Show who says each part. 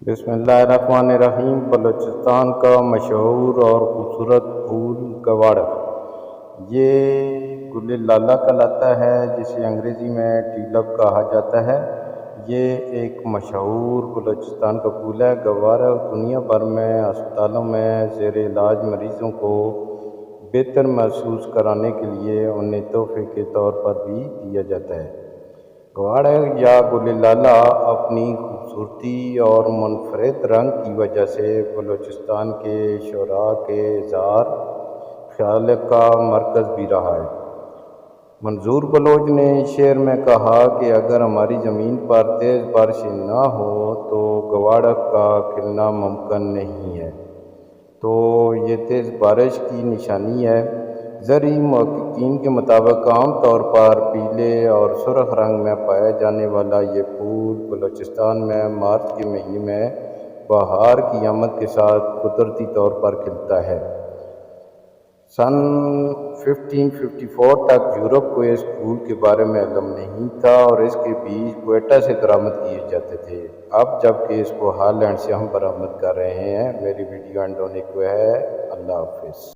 Speaker 1: बिस्मिल्लाहिर्रहमानिर्रहीम। बलूचिस्तान का मशहूर और ख़ूबसूरत फूल गवाड़, ये गुल लाला कहलाता है, जिसे अंग्रेज़ी में ट्यूलिप कहा जाता है। ये एक मशहूर बलूचिस्तान का फूल है। गवाड़ दुनिया भर में अस्पतालों में ज़ेर इलाज मरीज़ों को बेहतर महसूस कराने के लिए उन्हें तोहफे के तौर पर भी दिया जाता है। गवाड़ या गुल लाला अपनी खूबसूरती और मुनफरद रंग की वजह से बलूचिस्तान के शोरा के इज़हार ख्याल का मरकज़ भी रहा है। मंजूर बलोच ने इस शेर में कहा कि अगर हमारी ज़मीन पर तेज़ बारिशें ना हो तो गवाड़ का खिलना मुमकिन नहीं है। तो ये तेज़ बारिश की निशानी है। ज़रई मुहक्किकीन के मुताबिक आम तौर पर पीले और सुर्ख रंग में पाया जाने वाला ये फूल बलूचिस्तान में मार्च के महीने में बहार की आमद के साथ कुदरती तौर पर खिलता है। सन 1554 तक यूरोप को इस फूल के बारे में इल्म नहीं था और इसके बीज क्वेटा से बरामद किए जाते थे। अब जबकि इसको हॉलैंड से हम बरामद कर रहे हैं। मेरी वीडियो एंड होने को है। अल्लाह हाफिज़।